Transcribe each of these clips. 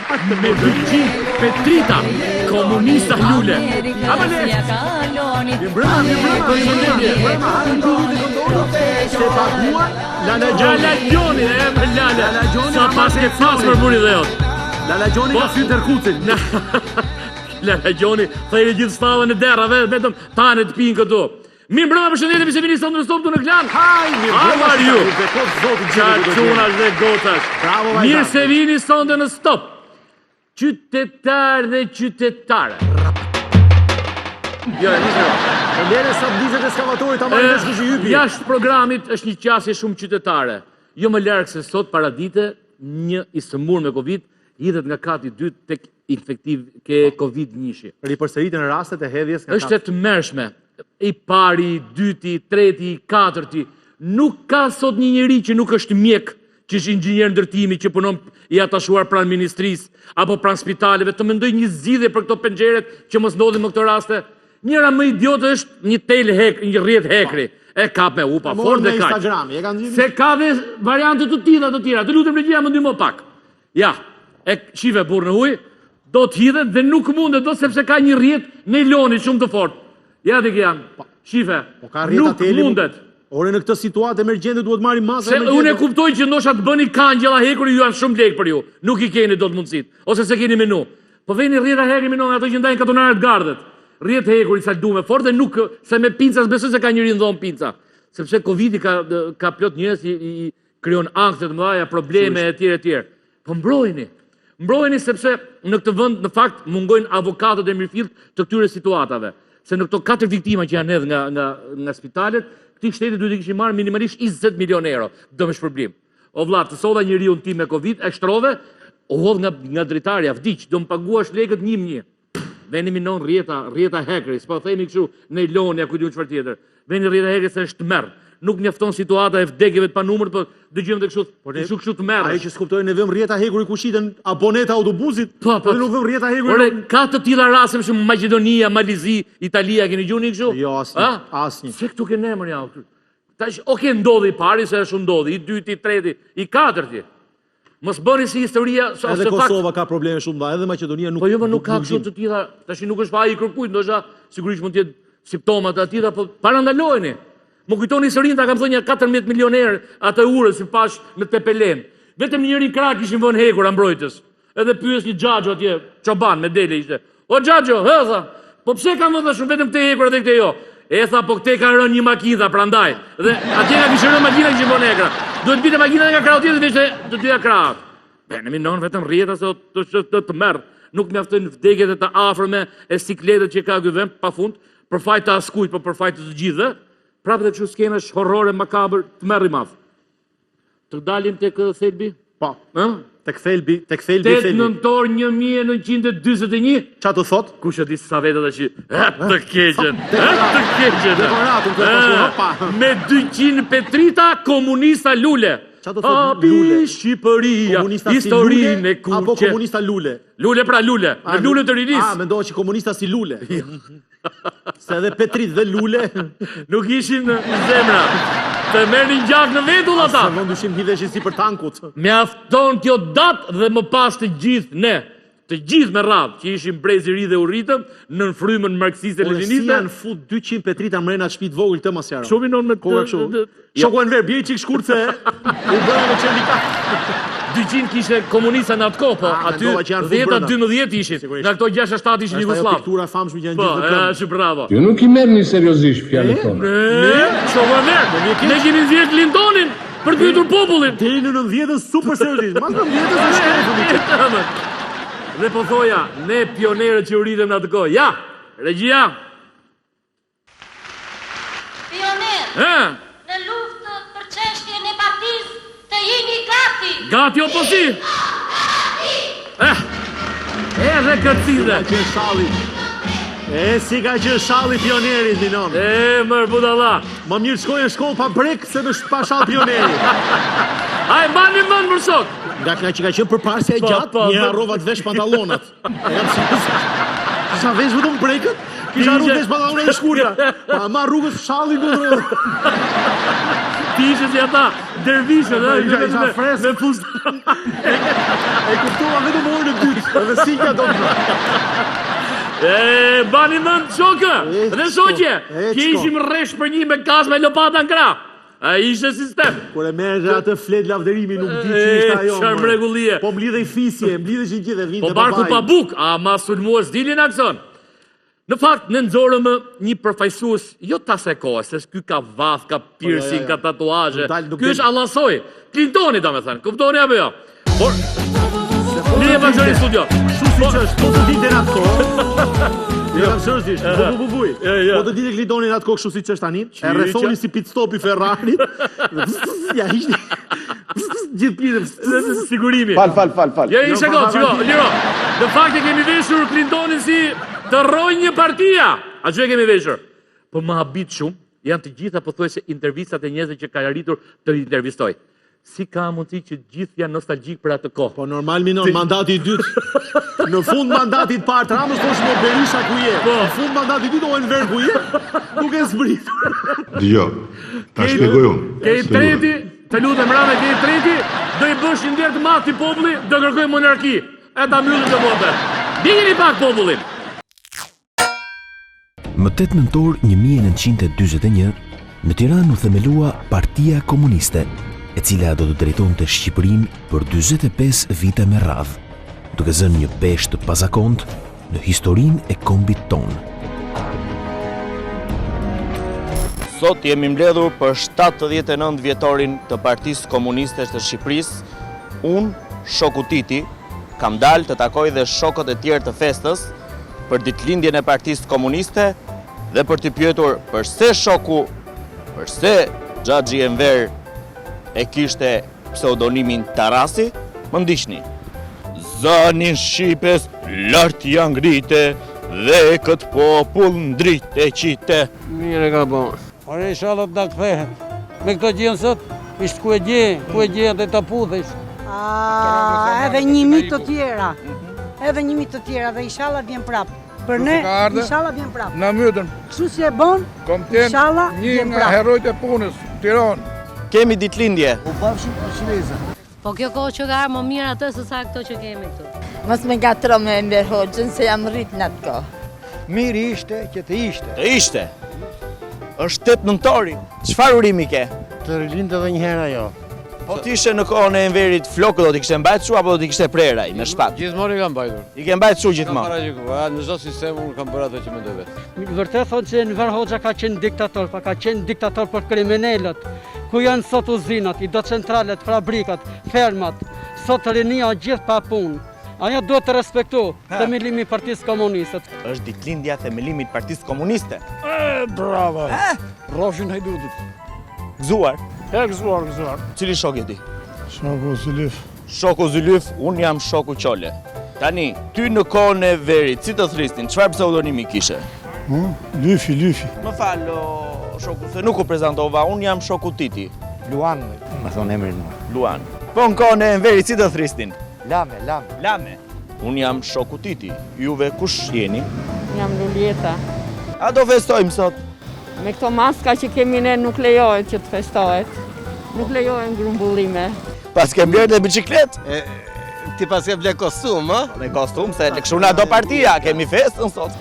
Me 200 Petrita, komunista lule. Lala Gjoni, më Lala. Sa pas ke pas për buri dhe jot. Lala Gjoni ka sy tërkucin. Lala Gjoni, thejnë gjithë stavën e derave, vetëm tane të pinë këtu. Mirë mbrëma përshëndetje se vini sot në stop të në klan. How are you? Qaqunash dhe gotash. Mirë se vini sot në stop. Qytetar dhe qytetare. Jo, nisë. Lere sa blizet eskavatorit ta marrë vesh kështu hypi. Jashtë programit është një qasje shumë qytetare. Jo më larg se sot para dite një i sëmur me Covid hidhet nga kati 2 tek infektiv ke Covid-1. Ripërsëritjen e rastet e hedhjes nga Është e tmerrshme. I pari, dyti, treti, katërti. Nuk ka sot një njeri që nuk është mjek, që është inxhinier ndërtimi, që punon i atashuar pranë ministrisë apo pranë spitaleve, të mendoj një zgjidhje për këto penxheret që mos ndodhin në këto raste. Njëra më idiotë është një tel hek, një rrjet hekri. E kap me upa fort dhe kaq. Se ka dhe variante të tilla të tjera. Të lutem regjia më ndihmo pak. Ja, e shive burrë në ujë, do të hidhet dhe nuk mundet do sepse ka një rrjet neloni shumë të fortë. Ja dhe janë, shife, nuk mundet. Ore në këtë situatë emergjente duhet marrim masë emergjente. Se unë e kuptoj që ndoshta të bëni kangjella hekur ju janë shumë lekë për ju. Nuk I keni dot mundësit, ose se keni menu. Po veni rrjeta hekri menu ato që ndajnë katonarët gardet. Rrjet hekur I saldume fort dhe nuk se me pinca besoj se ka njëri në dhomë pinca. Sepse Covidi ka plot njerëz I krijon ankse të mëdha, probleme etj etj. Po mbrojeni sepse në këtë vend në fakt mungojnë avokatët e mirëfillt të këtyre situatave. Se në këto 4 viktima që janë edhe nga spitalet, këti shteti duhet I kishin marrë minimalisht 20 milion euro. Dëmë shpërblim. O vlla, të solla njeriu në tim me Covid, e shtrove, o hodh nga dritarja, vdiq, do më paguash lekët 1.000. Veni minon rrjeta hekri, s'po themi kështu në Ilonja, ku diun çfarë tjetër. Veni rrjeta hekri se është merr. Nuk mjafton situata e vdekjeve të panumërt, po dëgjojmë të kështu të merresh. Ai që s'kuptoi ne vëm rrjeta hekuri ku shiten abonet autobusit, po nuk vëm rrjeta hekuri. Ore, ka të tilla raste shumë Maqedonia, Malizi, Italia, keni gjuni kështu? Jo, asnjë. Se këtu ke emër ja. Tash, ndodhi I pari se është ndodhi, I dyti, I treti, I katërti. Mos bëni si historia edhe Kosova ka probleme shumë dha, edhe Maqedonia nuk. Po jo, nuk ka kështu të tilla. Tash nuk është faj I kërkuit, ndoshta sigurisht mund të jetë simptoma të tilla, po parandaloheni. Më kujtoni historinë, ta kam thënë 14 milioner atë urë si pash në Tepelen. Vetëm njëri krah kishin vënë hekur mbrojtës. Edhe pyes një xhaxho atje, çoban me dele ishte. O xhaxho, tha, po pse kanë vënë shumë vetëm te hekur edhe këte jo? E tha, po këte ka rënë një makinë prandaj. Dhe atje ka kishte rënë makina që vënë hekra. Duhet bite makina nga krahu tjetër ishte të dyja krahat. Ne minon vetëm rrjeta se të merr. Nuk mjaftojnë vdekjet e të afërme e sikletët që ka ky vend pafund, për fajt të askujt, po për fajt të gjithëve. Prapë dhe që skena është horrore makabër të merri madh. Të dalim tek thelbi? Po. Tek thelbi. 8 nëntor 1941. Qa të thot? Kush e di sa vetë tash. Të keqen. Me 200 Petrita komunista lule. Qa të thot lule? Shqipëria, historinë e kuqe. Apo komunista lule? Lule pra lule. Në lule të rinis. Mendoj që komunista si lule. Se edhe Petrit dhe Lule nuk ishin në zemra. Të merrin gjak në vetull ata. Se mund dushim hidheshin si për tankut. Mjafton kjo datë dhe më pas të gjithë ne. Të gjithë me radhë që ishim brezi ri dhe u ritëm në frymën marksiste leniniste. Si janë fut 200 Petrita mrena shtëpit vogël të mos jaro. Shumë non me Shoku Enver bie çik shkurt se u bëra me çelika. 200 kishte komunista në atë kohë, po aty 10-12 ishin. Nga këto 6-7 ishin jugosllav. Piktura famshme që janë gjithë në këmbë. Po, bravo. Ju nuk I merrni seriozisht fjalët tona. Shoku Enver, ne kemi vjet Clintonin për të pyetur popullin. Deri në 90-ën super seriozisht. Mas 90-ës është shkëputur. Dhe po thoja, ne pionerët që u ritëm në atë kohë. Ja, regjia. Pioner, në luftë për çështjen e partisë të jeni gati. Gati o po si? Edhe kërcide. Që shalli. Si ka që shalli pionerit, minon. Mër budalla. Më mirë shkojnë shkollë pa brek se në pa shall pionerit. Aj, bani mënë për shok. Nga që ka qenë për parsja e gjatë, një harrova të vesh pantalonat. Sa vesh vëtëm brekët, kisha arru të vesh pantalonat e shkurja. Pa ma rrugës shalli në rrë. Ti ishe si ata dervishët, isha fresk. me fustë. E kuptova vetëm orën e dytë, edhe Sinja do të Bani mend shokë, dhe shoqe, e, që çko? ishim rresh për një me kas me lopata në krah. A ishte sistem. Kur e merrte atë flet lavderimi nuk di që ishte ajo. Çfarë mrekullie. Po mblidhej fisje, mblidhej gjithë dhe vinte Po barku pa buk, a ma sulmuar s'dilin akson. Në fakt, në nxorëm një përfaqësues, jo tas e kohës, se ky ka vath, ka piercing, ka tatuazhe. Ky është Allasoj. Clintoni, domethënë. Kuptoni apo jo? Por ne e vazhdoni studio. Kështu siç është, po të dinte në atë kohë. Ja, ç'është ishte? Bubuj. Po të dinte Clintoni në atë kohë kështu siç është tani. E rrethoni si pit stopi Ferrarit. Ja hiqni. Gjithë pjesë sigurimi. Fal. Ja, një sekond, çiko, Liro. Në fakt e kemi veshur Clintonin si të rrojë një partia. A që e kemi veshur? Po më habit shumë, janë të gjitha pothuajse intervistat e njerëzve që ka arritur të intervistoj. Si ka mundësi që gjithë janë nostalgjik për atë kohë? Po normal minon, mandati i dytë. Në fund mandatit parë, Ramës thosh me Berisha ku je. Në fund mandatit i dytë, o Enver ku je, nuk e zbritur. Dgjoj. Ta shpjegoj unë. Ke i treti, të lutem Rame, ke i treti, do i bësh një ndër të madh ti populli, do kërkoj monarki. E ta mbyllim të botë. Digni pak popullin. Më 8 nëntor 1941, në Tiranë u themelua Partia Komuniste, e cila do të drejtonte Shqipërinë për 45 vite me radhë, duke zënë një peshë të pazakont në historinë e kombit tonë. Sot jemi mbledhur për 79 vjetorin të Partisë Komuniste të Shqipërisë. Unë, shoku Titi, kam dalë të takoj dhe shokët e tjerë të festës për ditëlindjen e Partisë Komuniste dhe për t'i pyetur përse shoku, përse Xhaxhi Enver e kishte pseudonimin Tarasi, më ndiqni. Zanin Shqipes lart janë ngrite dhe këtë popull ndrit e qite. Mire ka bon. Ore inshallah të kthehet. Me këto gjën sot, ishtë ku e gje dhe të puthesh. Edhe një mit të tjera. Edhe një mit të tjera dhe inshallah vjen prap. Për ne, inshallah vjen prap. Në mytën. Kështu si e bon, inshallah vjen prap. Herojt e punës, Tiranë. Kemi ditëlindje. U bafshim për Shqipërisë. Po kjo kohë që ka më mirë atë se sa këto që kemi këtu. Mos me gatro me Enver Hoxhën se jam rrit në atë kohë. Mirë ishte që të ishte. Të ishte. Është 8 nëntori. Çfarë urimi ke? Të rilindë edhe një herë ajo. Po t'ishe në kohën e Enverit flokët do t'i kishte mbajtë shu apo do t'i kishte preraj me shpat? Gjithmonë i kam mbajtur. I ke mbajtë shu gjithmonë. Në çdo sistem unë kam bërë ato që mendoj vetë. Vërtet thonë që Enver Hoxha ka qenë diktator, pa ka qenë diktator për kriminalët. Ku janë sot uzinat, i do centralet, fabrikat, fermat, sot rinia gjithë pa punë. Ajo duhet të respektu themelimi i Partisë Komuniste. Është ditëlindja e themelimit të Partisë Komuniste. Bravo. Rrofshin Hajdutit. Gëzuar. Gëzuar. Cili shok je ti? Shoku Zylyf. Shoku Zylyf, unë jam shoku Qole. Tani, ty në kohën e Verit, si të thristin, çfarë pseudonimi kishe? Lyfi. Më falo, shoku, se nuk u prezantova, unë jam shoku Titi. Luan, më thonë emrin më. Luan. Po në kohën e Enverit, si të thristin? Lame. Unë jam shoku Titi. Juve kush jeni? Jam Lulieta. A do festojmë sot? Me këto maska që kemi ne nuk lejohet që të festohet. Nuk lejohen grumbullime. Pas ke mbjerë dhe biciklet? Ti pas ke ble kostum, a? Me kostum, se të këshuna do partia, kemi festën sot.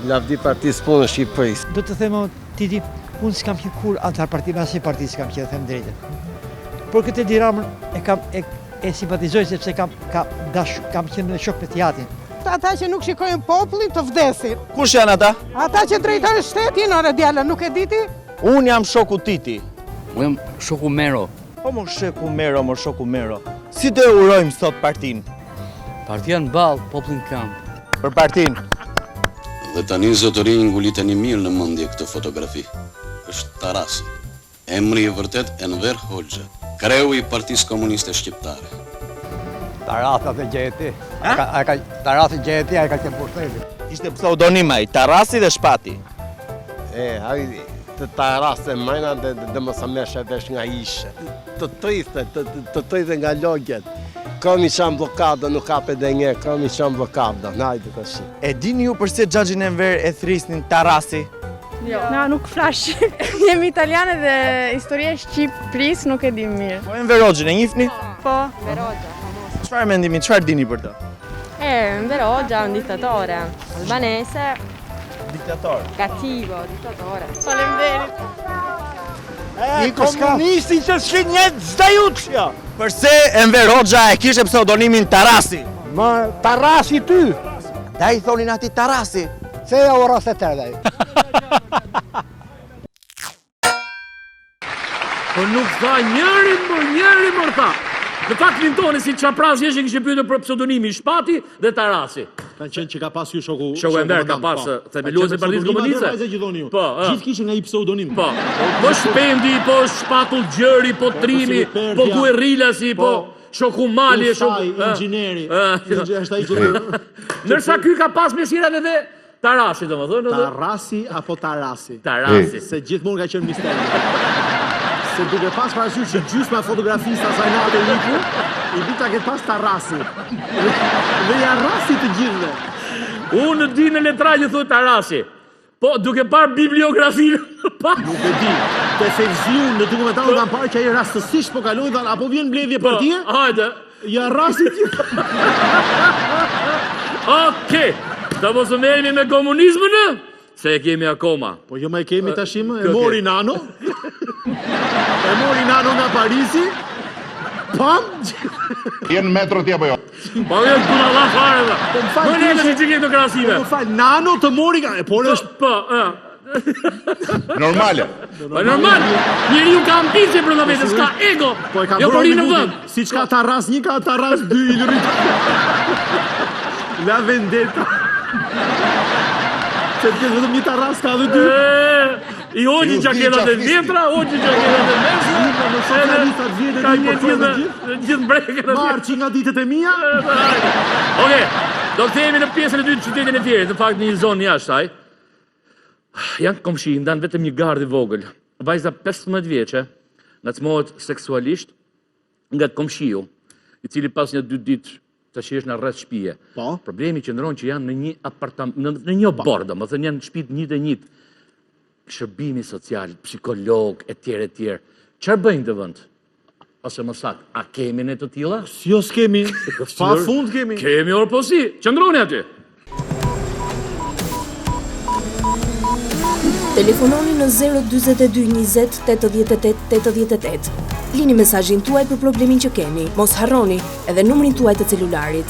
Lavdi Partisë Punës Shqipërisë. Do të them Titi, unë s'kam qenë kur antar parti, me asnjë parti s'kam qenë, them drejtën. Por këtë Edi Ramën e simpatizoj sepse kam qenë në shok me teatrin. Ata që nuk shikojnë popullin të vdesin. Kush janë ata? Ata që drejtojnë shtetin, ore djala, nuk e diti? Unë jam shoku Titi. Unë jam shoku Mero. Po më shoku Mero. Si të urojmë sot partin? Partia në ballë, popullin kamp. Për partin. Dhe tani zotëri nguliteni mirë në mendje këtë fotografi. Është Tarasi. Emri i vërtet Enver Hoxha, kreu i Partisë Komuniste Shqiptare. Tarasi gjeti. Tarasi gjeti, ai ka qenë pushteti. Ishte pseudonim ai, Tarasi dhe Shpati. Ai të Tarasi majna dhe mos sa mesha vesh nga ishe. Të triste nga logjet. Kam i qam blokada, nuk kape dhe nje, kam i qam blokada, najde të shi. E dini ju përse Xhaxhin Enver e thrisnin Tarasi? Jo. Na, nuk flash. Jemi italiane dhe historia e Shqipërisë nuk e dim mirë. Po Enver Hoxhën e njihni? Po. Enver Hoxha. Çfarë mendimi, çfarë dini për të? Enver Hoxha è un dittatore albanese. Diktator. Cattivo, dittatore. Faleminderit. Komunisti që s'kinjet zdajutsja! Përse Enver Hoxha e kishte pseudonimin Tarasi? Ma Tarasi ty! Da i thonin ati Tarasi? Se ja ora se të dhe. Po nuk tha njëri më tha. Në fakt Clintoni si çapraz jeshin kishin pyetur për pseudonimin Shpati dhe Tarasi. Kanë qenë që ka pas ju shoku Enver ka pas themelues e Partisë Komuniste. Po, gjithë kishin ai pseudonim. Po. Po Shpendi, po Shpatull Gjëri, po Trimi, po Guerrilasi, po Shoku Mali, shoku inxhinieri. Është ai që ndërsa ky ka pas mesirat edhe Tarasi, domethënë. Tarasi apo Tarasi? Tarasi. Se gjithmonë ka qenë mister. Se duke pas parasysh që gjysma fotografista saj natë liku, i bita këtë pas Tarasi. Dhe ja rasi të gjithve. Unë di në letrajë thot Tarasi. Po, duke parë bibliografinë pas. Nuk e di. Te Fevziu në dokumentarën kanë parë që ai rastësisht po kaloi than apo vjen mbledhje për ti? Hajde. Ja rasi ti. Okej. Do mos u merremi me komunizmin? Se e kemi akoma. Po jo më e kemi tashim, e mori Nano. E mori Nano nga Parisi. Pam! Jenë metro ti apo jo? Po jo të na fare. Po ne ne çike të krasive. Po fal, Nano të mori nga, por është po, Normale. Po normal. Njeriu ka ambicie brenda vetes, ka ego. Po e ka jo bërë në vend. Siç ka Tarras 1, ka Tarras 2 i rrit. La vendetta. Se të vetëm një Tarras ka dhe 2. I hoqi gjaketat e vjetra, hoqi gjaketat e mesme. Ka një gjithë mbrekët. Marçi nga ditët e mia. Okej, do kthehemi në pjesën e dytë të qytetin e Firit, në fakt në një zonë jashtë saj. Janë komshi, ndan vetëm një gardh i vogël. Vajza 15 vjeçe ngacmohet seksualisht nga komshiu, i cili pas një 2 ditë tash është në rreth shtëpie. Po. Problemi qëndron që janë në një apartament, në një borë, domethënë janë shtëpi të njëjtë. Shërbimi social, psikolog, etj. Çfarë bëjnë të vend? Ose më saktë, a kemi ne të tilla? Jo s'kemi. Pa fund kemi. Kemi or po si. Qëndroni aty. Telefononi në 042 20 88 88. Lini mesazhin tuaj për problemin që keni. Mos harroni edhe numrin tuaj të celularit.